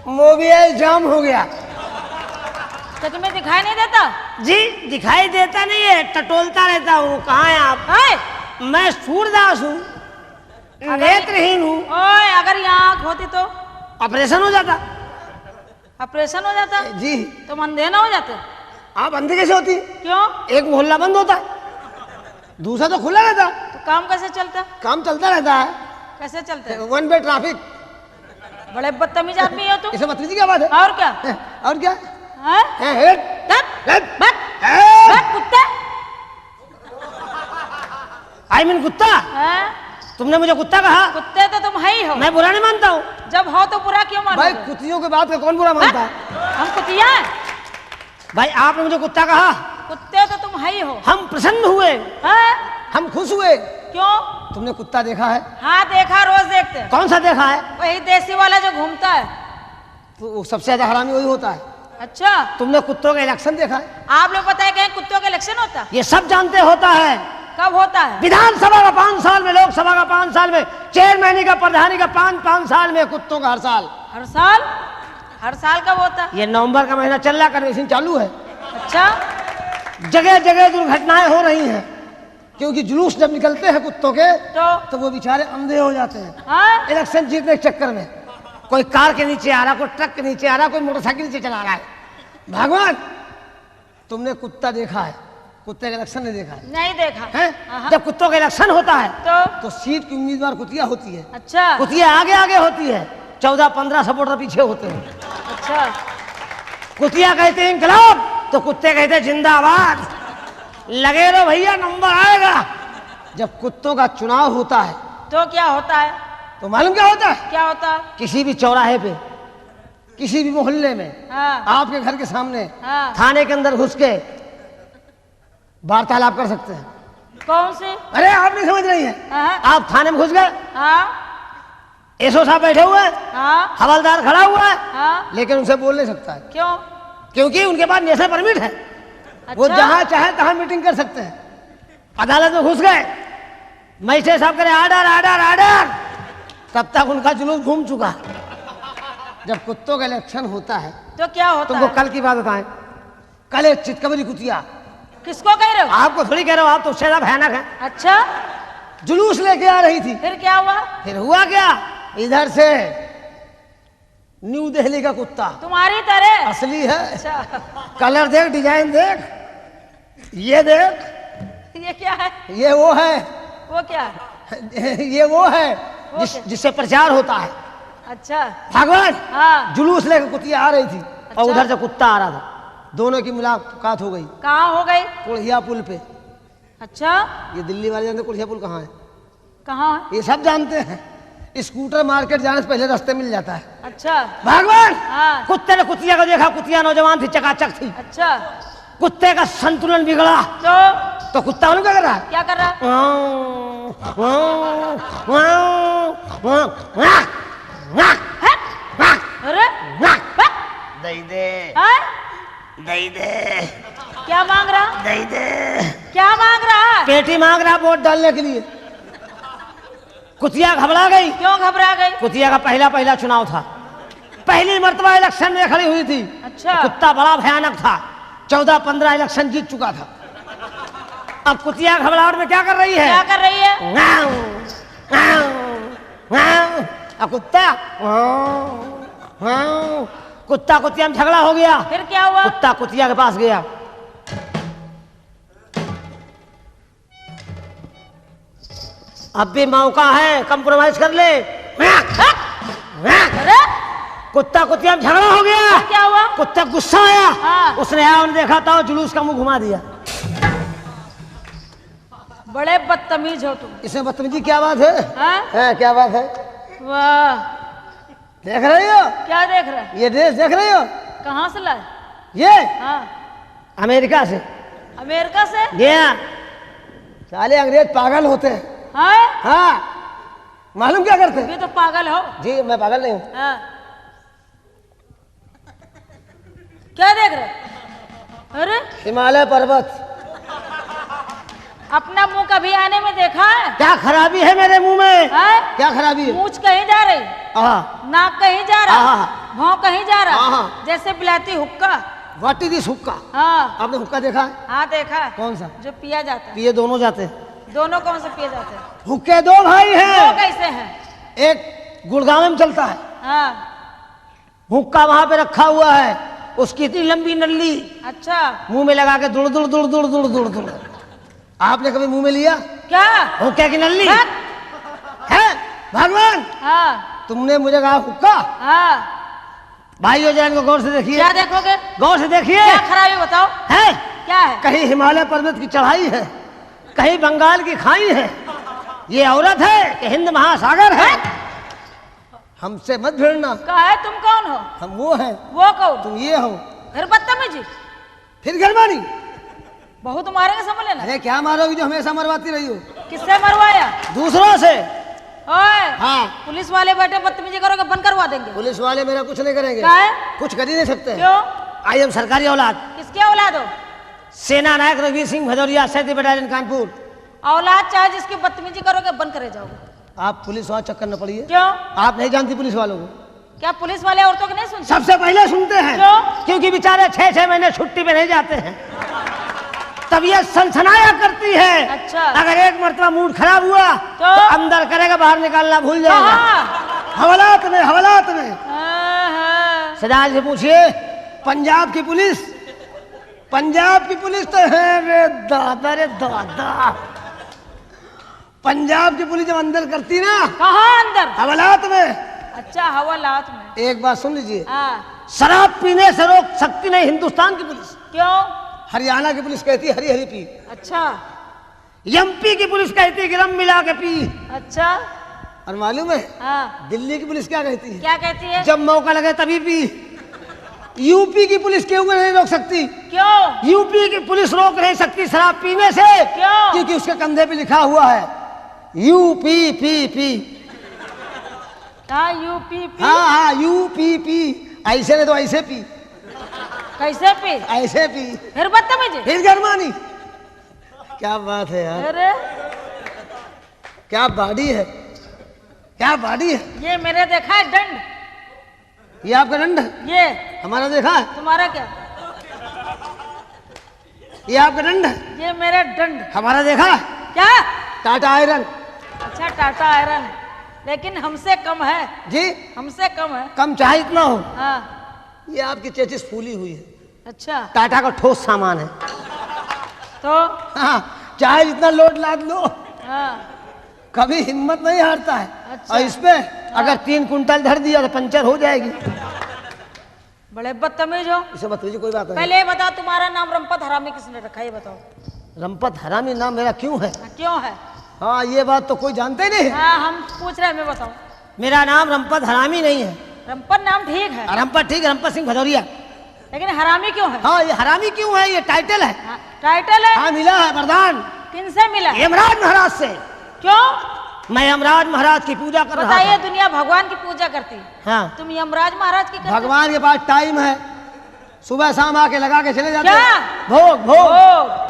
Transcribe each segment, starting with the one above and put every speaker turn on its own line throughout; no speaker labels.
Mobile जाम हो गया।
तो तुम्हें दिखाई नहीं देता?
जी दिखाई देता नहीं है, टटोलता रहता हूँ। कहाँ है आप? मैं सूरदास हूँ, नेत्रहीन हूँ।
ओए अगर यहाँ आँख होती तो
ऑपरेशन हो जाता।
ऑपरेशन हो जाता
जी।
तुम अंधे ना हो जाते?
आप अंधे कैसे होती?
क्यों?
एक मोहल्ला बंद होता है, दूसरा तो खुला रहता।
तो काम कैसे चलता?
काम चलता रहता है।
कैसे चलते?
One way traffic.
बड़े बदतमीज आदमी हो तुम।
इसे बदतमीजी क्या बात है?
और क्या?
और क्या?
कुत्ता।
आई मीन कुत्ता। तुमने मुझे कुत्ता कहा?
कुत्ते तो तुम है ही हो।
मैं बुरा नहीं मानता हूँ।
जब हो तो बुरा क्यों मानो?
भाई कुत्तियों के बात का कौन बुरा मानता है?
हम कुतिया हैं?
भाई आपने मुझे कुत्ता कहा।
कुत्ते तो तुम है ही हो।
हम प्रसन्न हुए, हम खुश हुए।
क्यों?
तुमने कुत्ता देखा है?
हाँ देखा, रोज देखते हैं।
कौन सा देखा है?
वही देसी वाला जो घूमता है।
तो सबसे ज्यादा हरामी वही होता है।
अच्छा
तुमने कुत्तों का इलेक्शन देखा है?
आप लोग पता है कहीं कुत्तों का इलेक्शन होता है?
ये सब जानते होता है।
कब होता है?
विधानसभा का 5 साल में, लोकसभा का 5 साल में, चेयरमैनी का, प्रधानी का 5 साल में, कुत्तों का हर साल।
हर साल? हर साल कब होता है?
ये नवंबर का महीना चल रहा, कन्वेंशन चालू है।
अच्छा
जगह जगह दुर्घटनाएं हो रही हैं, क्योंकि जुलूस जब निकलते हैं कुत्तों के तो वो बेचारे अंधे हो जाते हैं। इलेक्शन जीतने के चक्कर में कोई कार के नीचे आ रहा, कोई ट्रक के नीचे आ रहा, कोई मोटरसाइकिल नीचे चला रहा है। भगवान तुमने कुत्ता देखा है? कुत्ते का इलेक्शन नहीं देखा है?
नहीं देखा
है? जब कुत्तों का इलेक्शन होता है
तो
सीट की उम्मीदवार कुतिया होती है।
अच्छा
कुतिया आगे आगे होती है, 14-15 सपोर्टर पीछे होते हैं।
अच्छा
कुतिया कहते हैं इंकलाब, तो कुत्ते कहते हैं जिंदाबाद। लगे रहो भैया, नंबर आएगा। जब कुत्तों का चुनाव होता है
तो क्या होता है?
तो मालूम क्या होता है?
क्या होता है?
किसी भी चौराहे पे, किसी भी मोहल्ले में,
हाँ।
आपके घर के सामने,
हाँ।
थाने के अंदर घुस के वार्तालाप कर सकते हैं।
कौन से?
अरे आप नहीं समझ रही है।
हाँ।
आप थाने में घुस गए,
हाँ।
एसओ साहब बैठे हुए हैं,
हाँ।
हवलदार खड़ा हुआ है,
हाँ।
लेकिन उनसे बोल नहीं सकता है।
क्यों?
क्योंकि उनके पास नेशनल परमिट है।
अच्छा?
वो जहां चाहे तहां मीटिंग कर सकते हैं। अदालत में घुस गए, मजिस्ट्रेट साहब करे आर्डर आर्डर आर्डर, तब तक उनका जुलूस घूम चुका। जब कुत्तों का इलेक्शन होता है
तो क्या होता
तुमको
है?
कल की बात बताएं। कल एक चितकबरी कुतिया,
किसको कह रहे हो?
आपको थोड़ी कह रहे हो, आप तो उससे ज्यादा भयानक है,
अच्छा
जुलूस लेके आ रही थी।
फिर क्या हुआ?
फिर हुआ क्या? इधर से न्यू दिल्ली का कुत्ता,
तुम्हारी तरह
असली है।
अच्छा
कलर देख, डिजाइन देख, ये देख,
ये क्या है?
ये वो है,
वो क्या है?
ये वो है जिससे प्रचार होता है।
अच्छा
भगवान
हाँ।
जुलूस लेकर कुतिया आ रही थी।
अच्छा?
और उधर से कुत्ता आ रहा था, दोनों की मुलाकात हो गई।
कहाँ हो गई?
कुड़िया पुल पे।
अच्छा
ये दिल्ली वाले जानते कुड़िया पुल कहाँ है?
कहाँ है?
ये सब जानते हैं। स्कूटर मार्केट जाने से पहले रास्ते मिल जाता है।
अच्छा
भगवान
हाँ।
कुत्ते ने कुतिया को देखा, कुतिया नौजवान थी, चकाचक थी।
अच्छा
कुत्ते का संतुलन बिगड़ा तो कुत्ता मालूम क्या कर रहा है?
क्या कर रहा है? अरे
दई दे,
हाँ?
दई दे,
क्या मांग रहा?
दई दे।
क्या मांग रहा है?
पेटी मांग रहा वोट डालने के लिए। कुतिया घबरा गई।
क्यों घबरा गई?
कुतिया का पहला चुनाव था, पहली मर्तबा इलेक्शन में खड़ी हुई थी।
अच्छा
कुत्ता बड़ा भयानक था, 14-15 इलेक्शन जीत चुका था। अब कुतिया घबराहट में क्या कर रही है?
क्या कर रही है?
कुत्ता कुतिया में झगड़ा हो गया।
फिर क्या हुआ?
कुत्ता कुतिया के पास गया, अब भी मौका है, कंप्रोमाइज कर ले।
अरे
कुत्ता कुतिया में झगड़ा हो गया।
फिर क्या हुआ?
कुत्ता गुस्सा आया।
हाँ।
उसने आया, उन्हें देखा था, जुलूस का मुंह घुमा दिया।
बड़े बदतमीज हो तुम।
इसमें बदतमीजी क्या बात है?
हाँ?
क्या बात है?
वाह
देख रही हो?
क्या देख रहा है?
ये ड्रेस देख रही हो?
कहाँ से लाए?
ये
हाँ
अमेरिका से।
अमेरिका से?
ये साले अंग्रेज पागल होते हैं।
हाँ?
हाँ मालूम क्या करते हैं?
ये तो पागल हो।
जी मैं पागल नहीं हूँ।
हाँ। क्या देख रहे? अरे
हिमालय पर्वत,
अपना मुंह कभी आने में देखा है?
क्या खराबी है मेरे मुंह में?
है?
क्या खराबी है?
मूंछ कहीं जा रही, नाक कहीं जा रहा, भौं कहीं जा रहा, जैसे बिलाती हुक्का।
व्हाट इज दिस हुक्का?
हाँ।
आपने हुक्का देखा है?
हाँ देखा है।
कौन सा?
जो पिया जाता है।
पिए दोनों जाते हैं।
दोनों कौन से पिए जाते हैं?
हुक्के दो भाई हैं।
दो कैसे हैं?
एक गुड़गांव में चलता है,
हाँ।
हुक्का वहां पे रखा हुआ है, उसकी इतनी लंबी नल्ली,
अच्छा।
मुंह में लगा के दुड़ दुड़ दुड़ दुड़ दुड़ दुड़ दुड़। आपने कभी मुंह में लिया
क्या?
हुक्के की नल्ली है? भगवान,
हाँ।
तुमने मुझे कहा हुक्का?
हाँ।
भाइयों जरा इनको गौर से देखिए।
क्या देखोगे?
गौर से देखिए।
क्या खराबी बताओ?
है
क्या है?
कहीं हिमालय पर्वत की चढ़ाई है, कहीं बंगाल की खाई है, ये औरत है कि हिंद महासागर है? हमसे मत भिड़ना।
कहा है तुम कौन हो?
हम वो हैं।
वो कौन?
तुम ये हो।
फिर बदतमीजी,
फिर गरबानी।
बहुत मारेंगे समझ लेना।
अरे क्या मारोगी जो हमेशा मरवाती रही हो?
किससे मरवाया?
दूसरों से।
ओए,
हाँ।
पुलिस वाले बैठे बदतमीजी करोगे बंद करवा देंगे।
पुलिस वाले मेरा कुछ नहीं करेंगे।
क्या है?
कुछ कर ही नहीं सकते।
क्यों?
आई एम सरकारी औलाद।
किसके औलाद हो?
सेना नायक रघुवीर सिंह भदौरिया, 7वीं बटालियन कानपुर।
औलाद चाहे जिसकी बदतमीजी करोगे बंद करे जाओगे।
आप पुलिस वाले चक्कर न पड़िए।
क्यों?
आप नहीं जानती पुलिस वालों को।
क्या पुलिस वाले औरतों को नहीं सुनते?
सबसे पहले सुनते हैं।
क्यों?
क्योंकि बेचारे 6-6 महीने छुट्टी पे नहीं जाते हैं, तबीयत सनसनाया करती है।
अच्छा।
अगर एक मरतबा मूड खराब हुआ
तो
अंदर करेगा, बाहर निकालना भूल जाएगा।
कहाँ?
हवालात में, हवालात में।
हाँ।
सदाल से पूछिए, पंजाब की पुलिस, पंजाब की पुलिस तो है रे दादा, रे दादा। पंजाब की पुलिस जब अंदर करती ना,
कहाँ अंदर?
हवालात में।
अच्छा, हवालात में।
एक बात सुन लीजिए,
हाँ।
शराब पीने से रोक सकती नहीं हिंदुस्तान की पुलिस।
क्यों?
हरियाणा की पुलिस कहती है हरी हरी पी।
अच्छा।
एमपी की पुलिस कहती है कि रम मिला के पी।
अच्छा।
और मालूम है
हाँ।
दिल्ली की पुलिस क्या कहती है?
क्या कहती है?
जब मौका लगे तभी पी। यूपी की पुलिस क्यों नहीं रोक सकती?
क्यों?
यूपी की पुलिस रोक नहीं सकती शराब पीने से।
क्यों?
क्योंकि उसके कंधे पे लिखा हुआ है यूपी पी पी।
हाँ, यूपी पी।
हाँ हाँ, यूपी पी। ऐसे नहीं तो ऐसे पी।
कैसे पी?
ऐसे पी।
फिर बदतमीजी,
फिर गरमानी। क्या बात है यार,
अरे
क्या बॉडी है, क्या बॉडी है।
ये मेरे देखा है दंड।
ये आपका दंड है?
ये
हमारा देखा है?
तुम्हारा क्या?
ये आपका दंड है?
ये मेरा दंड।
हमारा देखा है?
क्या?
टाटा आयरन।
अच्छा, टाटा आयरन, लेकिन हमसे कम है
जी।
हमसे कम है।
कम चाहे इतना हो।
हाँ।
ये आपकी चेचिस फूली हुई है।
अच्छा।
टाटा का ठोस सामान है।
तो
हाँ, चाहे जितना लोड लाद लो,
हाँ।
कभी हिम्मत नहीं हारता है।
अच्छा।
और इसमें अगर 3 कुंटल धर दिया तो पंचर हो जाएगी।
बड़े बदतमीज हो।
इसे बताइए, कोई बात नहीं।
पहले ये बताओ, तुम्हारा नाम रंपत हरामी किसने रखा? ये बताओ।
रंपत हरामी नाम मेरा क्यों है?
क्यों है?
हाँ, ये बात तो कोई जानते नहीं है।
हाँ, हम पूछ रहे हैं, हमें बताओ।
मेरा नाम रंपत हरामी नहीं है।
रंपत नाम ठीक है,
रंपत ठीक है, रंपत सिंह भदौरिया।
लेकिन हरामी क्यों है?
हाँ, ये हरामी क्यों है? ये टाइटल है।
हाँ, टाइटल है।
हाँ, मिला है वरदान।
किनसे मिला?
यमराज महाराज से।
क्यों?
मैं यमराज महाराज की पूजा कर रहा
बताइए,
था।
दुनिया भगवान की पूजा करती है,
हाँ,
तुम यमराज महाराज की करते हो?
भगवान के पास टाइम है, सुबह शाम आके लगा के चले जाते
क्या?
हैं। भोग भोग।
ओ,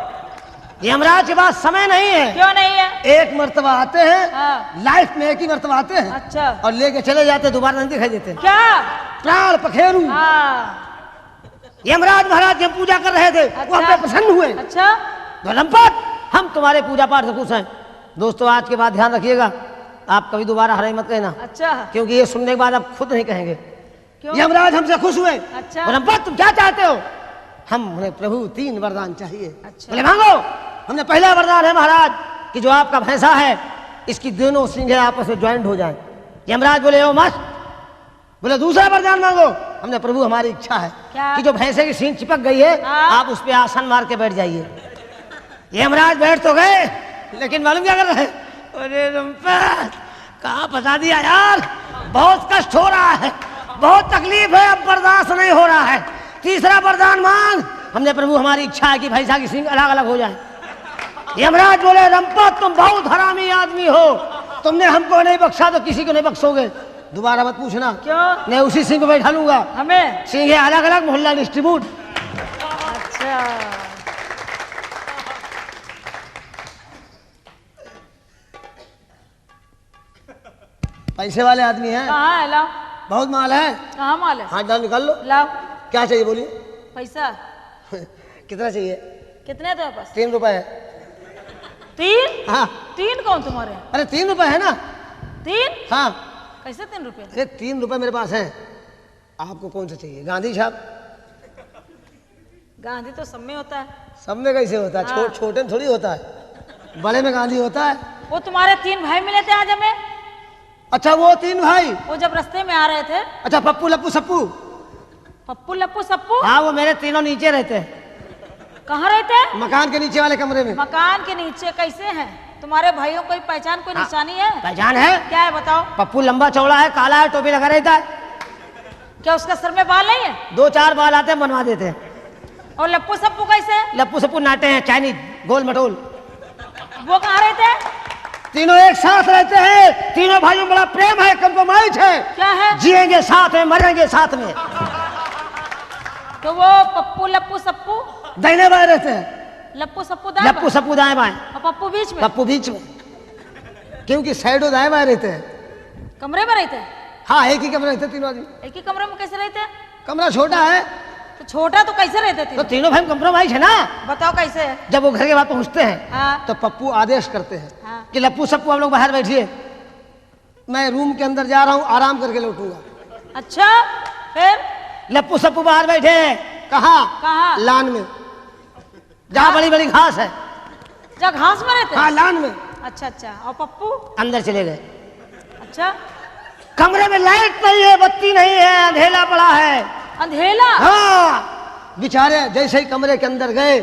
यमराज के पास समय नहीं है।
क्यों नहीं है?
एक मर्तबा आते हैं,
हाँ।
लाइफ में एक ही मर्तबा आते हैं।
अच्छा।
और लेके चले जाते हैं, दोबारा नहीं दिखाई देते।
क्या?
प्राण पखेरु।
हाँ।
यमराज महाराज की हम पूजा कर रहे थे। वो हम पे प्रसन्न हुए।
अच्छा।
तो रंपत, हम तुम्हारे पूजा पाठ से खुश हैं। दोस्तों, आज के बाद ध्यान रखिएगा, आप कभी दोबारा हराई मत कहना,
अच्छा।
क्योंकि ये सुनने के बाद आप खुद नहीं कहेंगे।
क्यों?
यमराज हमसे खुश हुए।
अच्छा।
और रंपत, तुम क्या चाहते हो? हमें प्रभु 3 वरदान चाहिए।
अच्छा।
बोले मांगो। हमने पहला वरदान है महाराज कि जो आपका भैंसा है, इसकी दोनों सींगें आपस में ज्वाइंट हो जाएं। यमराज बोले ओ मस्त। बोले दूसरा वरदान मांगो। हमने प्रभु हमारी इच्छा है
क्या?
कि जो भैंसे की सींग चिपक गई है,
हाँ।
आप उस पे आसन मार के बैठ जाइए। यमराज बैठ तो गए, लेकिन मालूम क्या कर रहे हैं? अरे रंपत, कहाँ फंसा दिया यार, बहुत कष्ट हो रहा है, बहुत तकलीफ है, अब बर्दाश्त नहीं हो रहा है। तीसरा वरदान मांग। हमने प्रभु हमारी इच्छा है कि भैंसा की सींग अलग अलग हो जाए। यमराज बोले रंपत, तुम बहुत हरामी आदमी हो, तुमने हमको नहीं बख्शा तो किसी को नहीं बख्शोगे। दोबारा मत पूछना।
क्यों?
मैं उसी सिंह पे बैठा लूंगा।
हमें
सिंह अलग अलग, मोहल्ला डिस्ट्रीब्यूट।
अच्छा।
पैसे वाले आदमी हैं।
कहाँ है? लाओ।
बहुत माल है।
कहाँ माल है?
हाथ डाल निकाल लो।
लाओ।
क्या चाहिए बोलिए?
पैसा।
कितना चाहिए?
कितने तुम्हारे पास?
3 रुपए है।
3?
हाँ।
3 कौन तुम्हारे?
अरे 3 रुपए है ना।
3?
हाँ।
कैसे 3 रुपए?
अरे 3 रुपए मेरे पास है। आपको कौन सा चाहिए? गांधी साहब?
गांधी तो सब में होता है।
सब में कैसे होता है?
हाँ।
छोटे में थोड़ी होता है, बड़े में गांधी होता है।
वो तुम्हारे 3 भाई मिले थे आज हमें।
अच्छा वो 3 भाई?
वो जब रास्ते में आ रहे थे।
अच्छा पप्पू लप्पू सप्पू?
पप्पू लप्पू सप्पू?
हाँ वो मेरे तीनों नीचे रहते हैं।
कहाँ रहते हैं?
मकान के नीचे वाले कमरे में।
मकान के नीचे। कैसे हैं तुम्हारे भाइयों? कोई पहचान, कोई निशानी है?
पहचान है।
क्या है बताओ?
पप्पू लंबा चौड़ा है, काला है, टोपी लगा रहता है।
क्या उसका सर में बाल नहीं है?
2-4 बाल आते हैं, बनवा देते हैं।
और लप्पू सप्पू कैसे?
लप्पू सप्पू नाटे हैं, चाइनीज गोल मटोल।
वो कहाँ रहते हैं?
तीनों एक साथ रहते हैं। तीनों भाइयों में बड़ा प्रेम है, कंप्रोमाइज है।
क्या है?
जिएंगे साथ में, मरेंगे साथ में।
तो वो पप्पू लप्पू सप्पू
दाहिने बाएं रहते हैं।
लप्पू सप्पू दाएं
लप्पू सप्पू दाएं बाएं
और पप्पू बीच में?
पप्पू बीच में, क्योंकि साइडों दाएं बाएं रहते हैं।
कमरे में रहते हैं?
हाँ एक ही कमरे रहते हैं तीनों आदमी।
एक ही कमरे में कैसे रहते हैं?
कमरा छोटा है
तो छोटा तो कैसे रहते थे?
तो तीनों भाई कंप्रोमाइज है ना।
बताओ कैसे है?
जब वो घर के बाद पहुंचते हैं
हाँ।
तो पप्पू आदेश करते हैं
हाँ।
कि लप्पू सप्पू आप लोग बाहर बैठिए, मैं रूम के अंदर जा रहा हूँ, आराम करके लौटूंगा।
अच्छा फिर?
लप्पू सप्पू बाहर बैठे हैं। कहाँ?
कहाँ?
लान में, जहाँ बड़ी बड़ी घास है।
जहाँ घास में रहते हैं?
हाँ लान में।
अच्छा अच्छा। और पप्पू?
अंदर चले गए।
अच्छा।
कमरे में लाइट नहीं है, बत्ती नहीं है, अंधेला पड़ा है।
अंधेला?
हाँ। बेचारे जैसे ही कमरे के अंदर गए,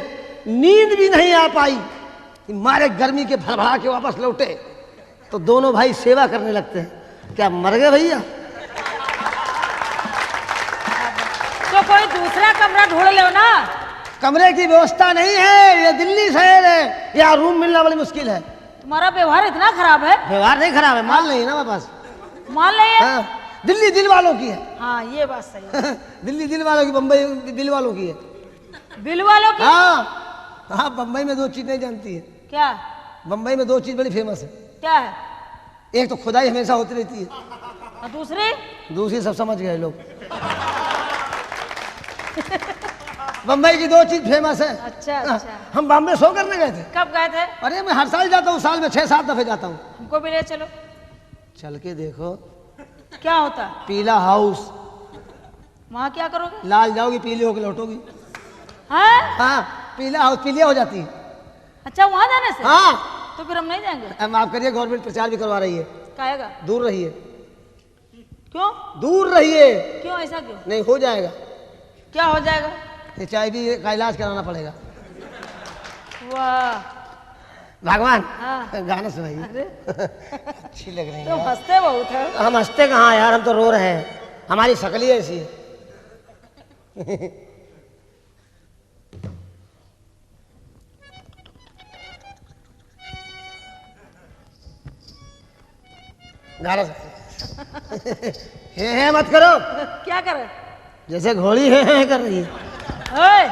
नींद भी नहीं आ पाई, मारे गर्मी के भड़बड़ा के वापस लौटे तो दोनों भाई सेवा करने लगते हैं। क्या मर गए भैया?
तो कोई दूसरा कमरा ढूंढ लो ना।
कमरे की व्यवस्था नहीं है, ये दिल्ली शहर है, यहाँ रूम मिलना बड़ी मुश्किल है।
तुम्हारा व्यवहार इतना खराब है?
व्यवहार नहीं खराब है, माल नहीं है ना मेरे पास।
मान नहीं है?
हाँ, दिल्ली दिल वालों की है।
हाँ ये बात सही है।
दिल्ली दिल वालों की, बम्बई दिल वालों की है।
बिल वालों की?
हाँ हाँ, बम्बई में 2 चीज नहीं जानती है।
क्या?
बम्बई में 2 चीज बड़ी फेमस है।
क्या है?
एक तो खुदाई हमेशा होती रहती है,
और दूसरी?
दूसरी सब समझ गए लोग। बम्बई की 2 चीज फेमस है।
अच्छा अच्छा।
हम बॉम्बे शो करने गए थे।
कब गए थे?
अरे मैं हर साल जाता हूँ, साल में 6-7 दफे जाता हूँ।
हमको भी ले चलो।
चल के देखो।
क्या होता?
पीला हाउस।
वहाँ क्या करोगे?
लाल जाओगी, पीली होकर लौटोगी।
हाँ?
हाँ, पीला हाउस पीलिया हो जाती है।
अच्छा वहाँ जाने से?
हाँ।
तो फिर हम नहीं जाएंगे।
माफ करिए, गवर्नमेंट प्रचार भी करवा रही है।
कहेगा?
दूर रहिए।
क्यों?
दूर रहिए।
क्यों? ऐसा क्यों?
नहीं हो जाएगा।
क्या हो जाएगा?
HIV का इलाज कराना पड़ेगा।
वाह
भगवान।
हाँ।
गाना सुनाइए।
अरे
अच्छी लग रही
तो
है।
हंसते बहुत है।
हम हंसते कहाँ यार, हम तो रो रहे हैं, हमारी शक्ल ही ऐसी है। गाना हे मत करो।
क्या करे?
जैसे घोड़ी है कर रही है।
ओए,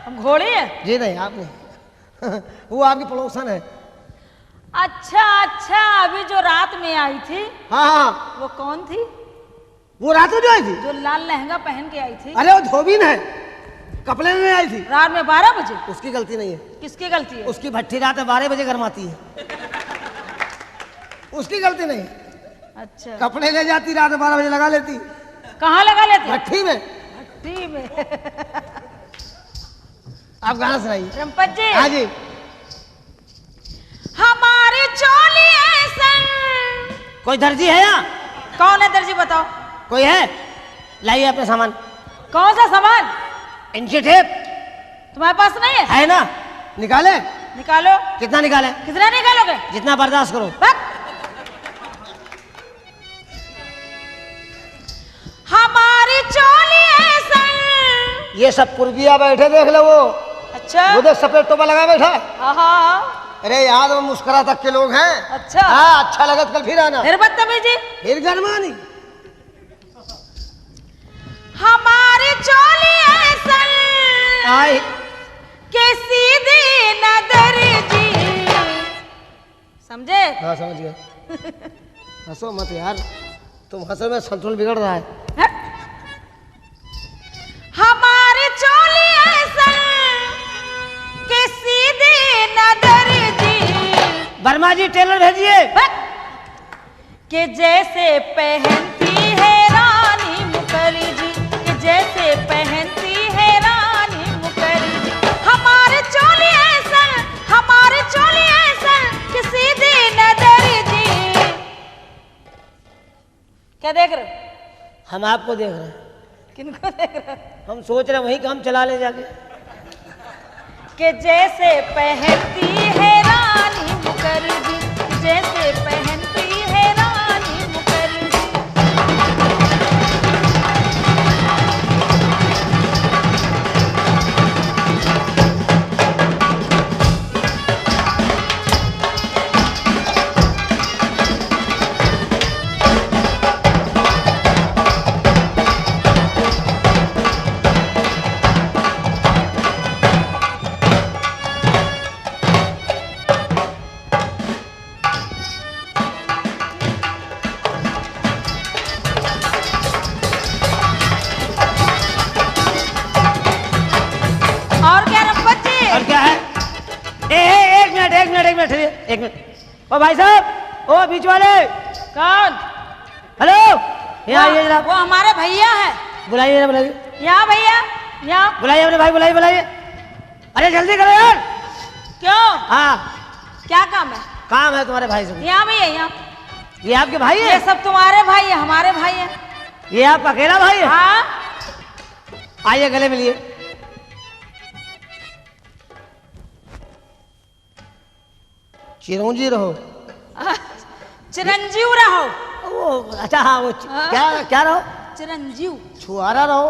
हम घोड़ी है?
जी नहीं, आप नहीं। वो आपकी पड़ोसन है।
अच्छा अच्छा। अभी जो रात में आई थी
हाँ हाँ।
वो कौन थी?
वो रात में जो आई थी?
जो लाल लहंगा पहन के आई थी?
अरे वो धोबी है, कपड़े में आई थी।
रात में 12 बजे?
उसकी गलती नहीं है।
किसकी गलती है?
उसकी भट्टी रात में 12 बजे गरमाती है, उसकी गलती नहीं है।
अच्छा।
कपड़े ले जाती, रात में 12 बजे लगा लेती।
कहाँ लगा लेती?
भट्टी में।
भट्टी में।
आप गाना सुनाइए।
रंपत जी।
हाँ जी।
हमारी चोली ऐसन।
कोई दर्जी है यहाँ?
कौन है दर्जी बताओ?
कोई है? लाइए अपने सामान।
कौन सा सामान?
इंची टेप
तुम्हारे पास नहीं है?
है ना, निकाले।
निकालो।
कितना निकाले?
कितना निकालोगे?
जितना बर्दाश्त करो।
हमारी चोली ऐसन।
ये सब पूर्विया बैठे, देख लो वो।
अच्छा।
वो देख सफेद टोपा लगा बैठा है।
हाँ।
अरे याद वो मुस्कुरा तक के लोग हैं।
अच्छा।
हाँ, अच्छा लगा तो कल फिर आना।
फिर बदतमीजी।
फिर गरमानी।
हमारी चोली ऐसन
आई
के सीधी नजर जी। समझे?
हाँ समझ गया। हंसो मत यार। तुम हंस में संतुलन बिगड़ रहा है।
हमारी चोली ऐसा कि सीधे नदर जी।
वर्मा जी टेलर भेजिए।
कि जैसे पहनती है रानी मुखर्जी, कि जैसे पहनती है रानी मुखर्जी। हमारे चोली ऐसा, हमारे चोली ऐसा कि सीधे नदर जी। क्या देख रहे हो?
हम आपको देख रहे हैं।
किनको देख रहे हो?
हम सोच रहे हैं वही काम चला ले जाके।
कि जैसे पहनती है रानी मुखर्जी, जैसे पहनती है रानी मुखर्जी।
एक मिनट। ओ भाई साहब, ओ बीच वाले।
कौन?
हेलो, यहाँ आइए जरा।
वो हमारे भैया है।
बुलाइए ना, बुलाइए।
यहाँ भैया, यहाँ
बुलाइए अपने भाई, बुलाइए बुलाइए। अरे जल्दी करो यार।
क्यों?
हाँ,
क्या काम है?
काम है तुम्हारे भाई से।
यहाँ भैया, यहाँ।
ये आपके भाई है?
ये सब तुम्हारे भाई है, हमारे भाई है।
ये आपका अकेला भाई है?
हाँ।
आइए गले मिलिए। चिरंजीव रहो।
चिरंजीव रहो।
वो अच्छा, हाँ वो क्या क्या रहो?
चिरंजीव।
छुआरा रहो।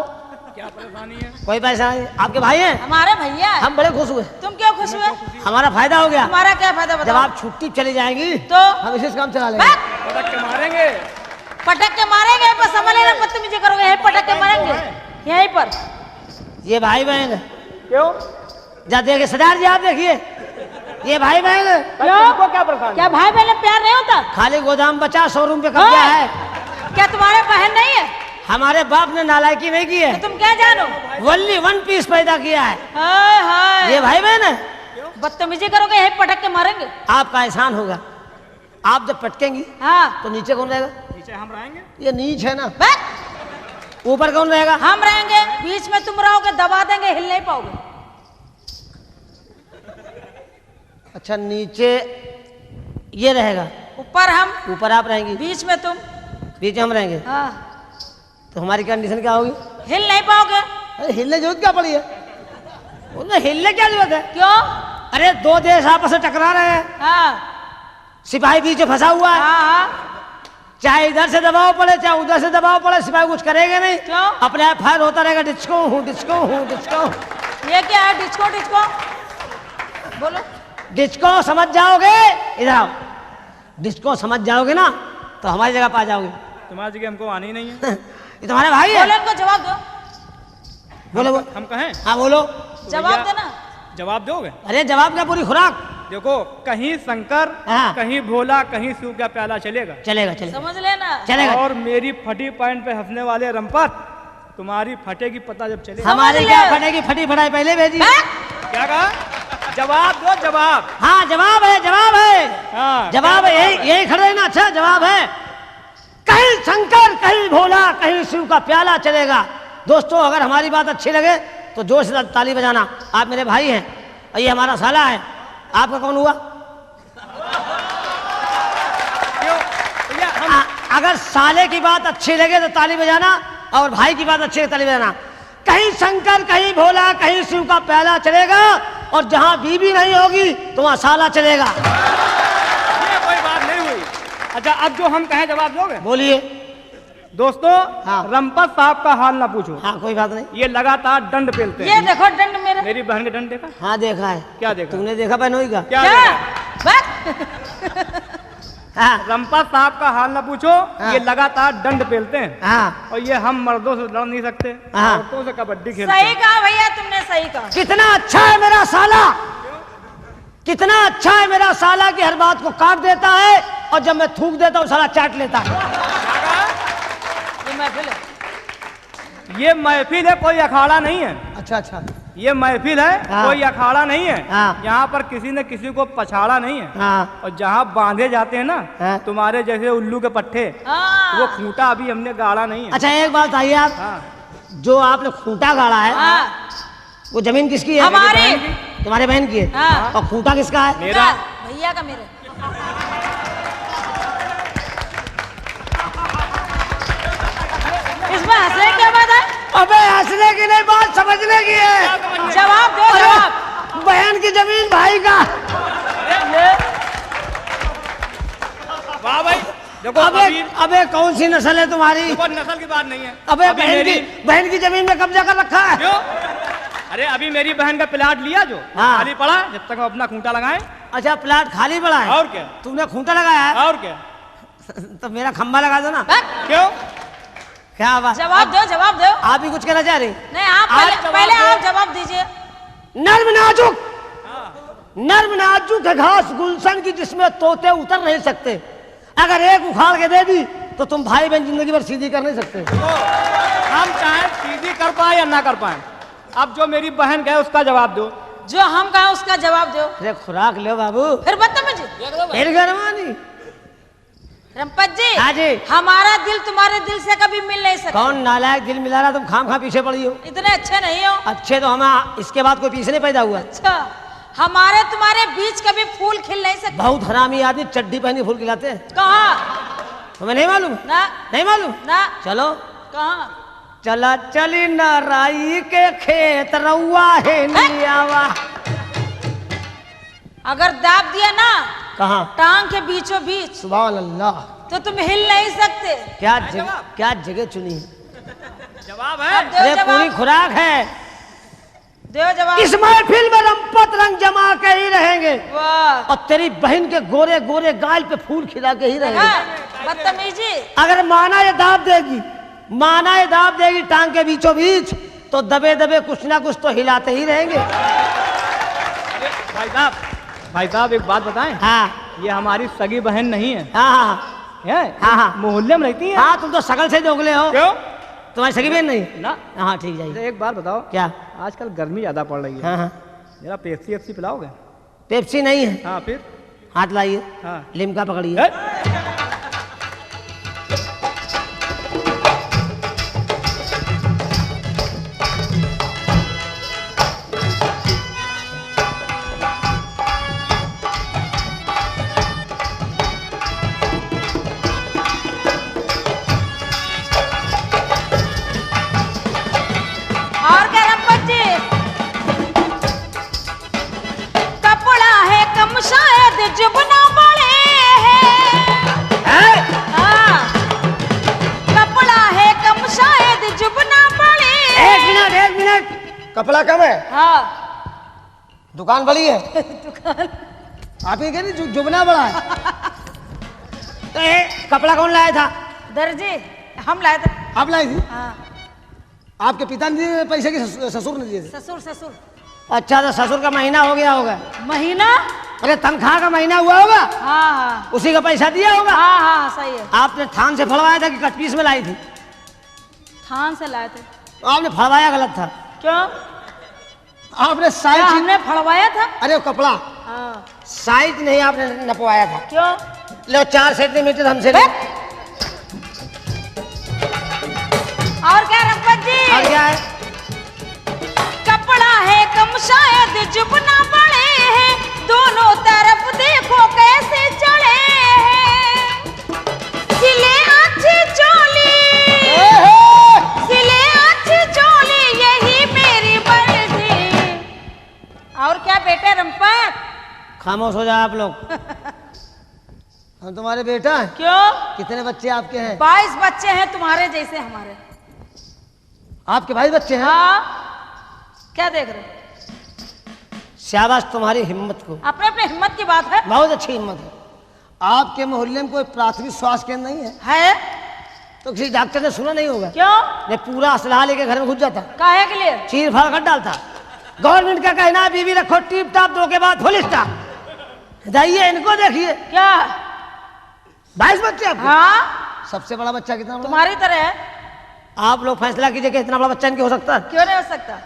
क्या परेशानी है?
कोई परेशानी नहीं। आपके भाई हैं?
हमारे भैया है।
हम बड़े खुश हुए।
तुम क्यों खुश हुए?
हमारा फायदा हो गया।
हमारा क्या फायदा बताओ?
जब आप छुट्टी चली जाएंगी
तो
हम इसी से काम चला लेंगे।
पटक के मारेंगे।
पटक के मारेंगे? पर समझ लेना, बदतमीजी करोगे, यहीं पटक के मारेंगे, यहीं पर।
ये भाई बहन है।
क्यों?
जा देखिए सरदार जी, आप देखिए, ये भाई बहन है।
क्यों?
क्या परेशानी?
क्या भाई बहन प्यार नहीं होता?
खाली गोदाम बचा, शोरूम पे कब्जा है।
क्या तुम्हारे बहन नहीं है?
हमारे बाप ने नालायकी नहीं की है।
तो तुम क्या जानो?
ओनली वन पीस पैदा किया है।
हाय हाय।
ये भाई बहन है।
बदतमीजी करोगे, यहीं पटक के मारेंगे।
आपका एहसान होगा। आप जब पटकेंगी
हाँ।
तो नीचे कौन रहेगा?
नीचे हम रहेंगे।
ये नीच है ना।
बस
ऊपर कौन रहेगा?
हम रहेंगे। बीच में तुम रहोगे, दबा देंगे, हिल नहीं पाओगे।
अच्छा, नीचे ये रहेगा,
ऊपर हम,
ऊपर आप रहेंगी,
बीच में तुम।
बीच में हम रहेंगे।
हाँ।
तो हमारी कंडीशन क्या होगी?
हिल नहीं पाओगे।
अरे हिलने जरूरत क्या पड़ी है? उन्हें हिलने क्या जरूरत है?
क्यों?
अरे दो देश आपस में टकरा रहे हैं।
हाँ
सिपाही बीच में फंसा हुआ है।
हाँ।
चाहे इधर से दबाव पड़े चाहे उधर से दबाव पड़े, सिपाही कुछ करेंगे नहीं।
क्यों?
अपने आप फायर होता रहेगा। डिस्को हूँ, डिस्को हूँ, डिस्को।
ये क्या है? डिस्को डिस्को बोलो।
डिस्को समझ जाओगे, इधर आओ। डिस्को समझ जाओगे ना तो हमारी जगह पा जाओगे।
तुम्हारी जगह हमको आनी नहीं है।
ये तुम्हारे भाई है।
बोलो, इनको जवाब दो।
बोलो
हम कहें?
हाँ बोलो।
जवाब देना।
जवाब दोगे?
अरे जवाब क्या, पूरी खुराक।
देखो, कहीं शंकर,
हाँ।
कहीं भोला, कहीं शिव का प्याला चलेगा।
चलेगा चलेगा
समझ लेना।
चलेगा।
और मेरी फटी पैंट पे हंसने वाले रंपत, तुम्हारी फटेगी पता जब चलेगा।
हमारी क्या फटेगी? फटी फटाई पहले भेजी।
क्या कहा? जवाब दो, जवाब।
हाँ जवाब है, जवाब है।
हाँ,
जवाब है, यही यही खड़े ना। अच्छा जवाब है, कहीं शंकर, कहीं भोला, कहीं शिव का प्याला चलेगा। दोस्तों, अगर हमारी बात अच्छी लगे तो जोर से ताली बजाना। आप मेरे भाई हैं और ये हमारा साला है। आपका कौन हुआ?
क्यों? भैया, हम
अगर साले की बात अच्छी लगे तो ताली बजाना, और भाई की बात अच्छी लगे ताली बजाना। कहीं शंकर, कहीं भोला, कहीं शिव का प्याला चलेगा, और जहां बीबी नहीं होगी तो वहां साला चलेगा।
ये कोई बात नहीं हुई। अच्छा, अब जो हम कहें जवाब दोगे?
बोलिए।
दोस्तों,
हाँ।
रंपत साहब का हाल ना पूछो।
हाँ कोई बात नहीं।
ये लगातार दंड पेलते
ये
हैं।
देखो दंड मेरा।
मेरी बहन के दंड देखा?
हाँ देखा है।
क्या देखा?
तुमने देखा बहनोई का?
क्या
क्या?
देखा?
बस
हाँ
रंपत साहब का हाल ना पूछो।
हाँ।
ये लगातार दंड पेलते हैं।
हाँ।
और ये हम मर्दों से लड़ नहीं सकते,
हाँ।
औरतों से कबड्डी खेलते
सही
हैं।
कहा भैया, तुमने सही कहा।
कितना अच्छा है मेरा साला, कितना अच्छा है मेरा साला कि हर बात को काट देता है, और जब मैं थूक देता हूँ साला चाट लेता है।
महफिल है।
ये महफिल है, कोई अखाड़ा नहीं है।
अच्छा अच्छा।
ये महफिल है,
हाँ।
कोई अखाड़ा नहीं है।
हाँ।
यहाँ पर किसी ने किसी को पछाड़ा नहीं है।
हाँ।
और जहाँ बांधे जाते हैं ना,
हाँ।
तुम्हारे जैसे उल्लू के पट्टे,
हाँ।
वो खूंटा अभी हमने गाड़ा नहीं है।
अच्छा एक बात बताइए आप,
हाँ।
जो आपने खूंटा गाड़ा है,
हाँ।
वो जमीन किसकी है?
हमारी।
तुम्हारे बहन की है।
हाँ।
और खूंटा किसका है?
मेरा।
भैया का मेरे। इसमें हंसने की क्या बात है?
अबे हंसने की नहीं, बात समझने की है।
जवाब दो,
अरे,
जवाब।
बहन की जमीन भाई का।
वाह भाई, देखो
अबे
अभी
अबे कौन सी नस्ल है तुम्हारी?
देखो नस्ल की बात नहीं है।
अबे
अभी मेरी-
बहन की जमीन में कब्जा कर रखा है।
क्यों? अरे अभी मेरी बहन का प्लाट लिया जो
हाँ।
खाली पड़ा, जब तक हम अपना खूंटा लगाए।
अच्छा प्लाट खाली पड़ा है?
और क्या?
तुमने खूंटा लगाया है?
और क्या?
तो मेरा खंबा लगा दो ना।
क्यों?
क्या बात?
जवाब दो, जवाब दो।
आप भी कुछ कहना चाह रही?
नहीं, आप
आज
पहले
जवाब
पहले
दो।
आप जवाब दीजिए।
नर्म नाजुक है घास गुलशन की, जिसमें तोते उतर नहीं सकते। अगर एक उखाड़ के दे दी तो तुम भाई बहन जिंदगी भर सीधी कर नहीं सकते।
हम चाहे सीधी कर पाए या ना कर पाए, अब जो मेरी बहन कहे उसका जवाब दो।
जो हम कहा उसका जवाब दो।
अरे खुराक लो बाबू,
फिर बदतमीजी।
फिर गरमानी।
रंपत जी,
हाँ जी।
हमारा दिल तुम्हारे दिल से कभी मिल नहीं सकता।
कौन नालायक दिल मिला रहा, तुम खाम खा पीछे पड़ी हो।
इतने अच्छे नहीं हो।
अच्छे तो हम, इसके बाद कोई पीछे नहीं पैदा हुआ।
अच्छा, हमारे तुम्हारे बीच कभी फूल खिल नहीं सकते।
बहुत हरामी आदमी चड्डी पहनी फूल खिलाते हैं।
कहाँ?
तुम्हें नहीं मालूम?
ना
नहीं मालूम?
ना।
चलो।
कहाँ?
चला चली नाराई के खेत रउआ है नियावा।
अगर दाब दिया ना
कहाँ?
टांग के बीचों बीच,
सुभान अल्लाह।
तो तुम हिल नहीं सकते।
क्या जगह चुनी है।
जवाब
अब
है।
दो
अरे
जवाब।
पूरी खुराक है।
दो जवाब।
इस महफिल में रंपत रंग जमा के ही रहेंगे,
वाह।
और तेरी बहन के गोरे गोरे गाल पे फूल खिला के ही रहेंगे।
हाँ, बदतमीजी।
अगर माना ये दाब देगी टांग के बीचों बीच, तो दबे दबे कुछ ना कुछ तो हिलाते ही रहेंगे।
भाई साहब एक बात बताएं।
हाँ
ये हमारी सगी बहन नहीं है।
हाँ
है?
हाँ हाँ।
मोहल्ले में रहती है।
हाँ, तुम तो शकल से दोगले हो।
क्यों?
तुम्हारी सगी बहन नहीं?
ना।
हाँ ठीक जाइए।
एक बात बताओ,
क्या?
आजकल गर्मी ज्यादा पड़ रही है।
हाँ हाँ।
जरा पेप्सी एप्सी पिलाओगे?
पेप्सी नहीं है।
हाँ फिर?
हाथ लाइए।
हाँ।
लिमका पकड़िए।
है?
और क्या रंपत जी? कपड़ा है कम शायद जुबना बड़े हैं। हाँ, कपड़ा है कम शायद जुबना बड़े।
एक मिनट। कपड़ा कम है,
हाँ।
दुकान बड़ी है। आप ही कह रही जुबना बड़ा है। तो कपड़ा कौन लाया था?
दर्जी, हम लाए थे।
आप लाई थी?
हाँ।
आपके पिता ने दिए पैसे की ससुर ने दिए थे?
ससुर ससुर।
अच्छा, तो ससुर का महीना हो गया होगा।
महीना?
अरे तनख्वाह का महीना हुआ होगा,
हाँ हाँ
उसी का पैसा दिया होगा।
हाँ हाँ, सही है।
आपने थान से फड़वाया था कि कटपीस में लाई थी?
थान से लाए थे।
तो आपने फड़वाया गलत था।
क्यों?
आपने
क्या
साइज,
हमने फड़वाया था?
अरे वो कपड़ा
हाँ।
साइज नहीं आपने नपवाया था।
क्यों?
लो 4 सेंटीमीटर हमसे ले।
और क्या रंपत जी?
और क्या है?
कपड़ा है कम शायद जुबना बड़े हैं, दोनों तरफ देखो कैसे चढ़े हैं। सिले अच्छी चोली, सिले अच्छी चोली, यही मेरी मर्जी। और क्या बेटे रंपत?
खामोश हो जाए आप लोग। हम तुम्हारे बेटा हैं।
क्यों?
कितने बच्चे आपके हैं?
22 बच्चे हैं तुम्हारे जैसे हमारे।
आपके भाई बच्चे हैं?
हाँ, क्या देख रहे हो?
शाबाश तुम्हारी हिम्मत को।
अपने अपने हिम्मत की बात है।
बहुत अच्छी हिम्मत है। आपके मोहल्ले में कोई प्राथमिक स्वास्थ्य केंद्र नहीं है? तो किसी डॉक्टर ने सुना नहीं होगा?
क्यों?
ने पूरा असलहा लेके घर में घुस जाता,
काहे के लिए?
चीर फाड़ कर डालता। गवर्नमेंट का कहना है बीवी रखो टीप टाप, 2 के बाद फुल स्टॉप। जाइए इनको देखिए।
क्या?
22 बच्चे आपके?
हाँ,
सबसे बड़ा बच्चा कितना बड़ा?
तुम्हारी तरह है।
आप लोग फैसला कीजिए कि इतना बड़ा बच्चा इनके हो सकता है?
क्यों नहीं हो सकता?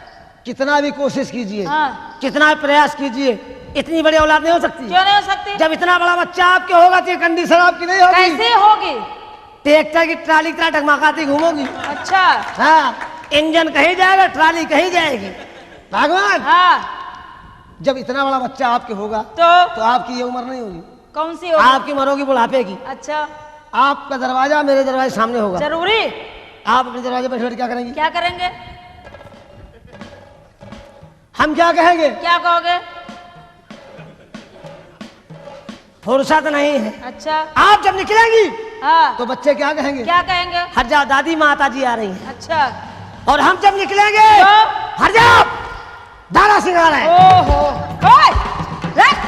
कितना भी कोशिश कीजिए,
हाँ।
कितना भी प्रयास कीजिए, इतनी बड़ी औलाद नहीं हो सकती।
क्यों नहीं हो सकती?
जब इतना बड़ा बच्चा आपके होगा तो ये कंडीशन आपकी नहीं होगी।
कैसे होगी?
ट्रैक्टर की ट्राली की तरह डगमगाती घूमोगी।
अच्छा।
हाँ, इंजन कहीं जाएगा, ट्राली कहीं जाएगी। भगवान,
हाँ।
जब इतना बड़ा बच्चा आपके होगा
तो
आपकी ये उम्र नहीं होगी।
कौन सी होगी?
आपकी उम्र होगी बुढ़ापे की।
अच्छा।
आपका दरवाजा मेरे दरवाजे सामने होगा।
जरूरी?
आप अपने दरवाजे पर बैठ क्या करेंगे?
क्या करेंगे?
हम क्या कहेंगे?
क्या कहोगे?
फुर्सत नहीं है।
अच्छा।
आप जब निकलेंगी
हाँ।
तो बच्चे क्या कहेंगे?
क्या कहेंगे?
हट जाओ, दादी माता जी आ रही हैं।
अच्छा।
और हम जब निकलेंगे
तो?
हट जाओ, दादा सिंह आ रहे हैं।
ओहो। ओए! रख!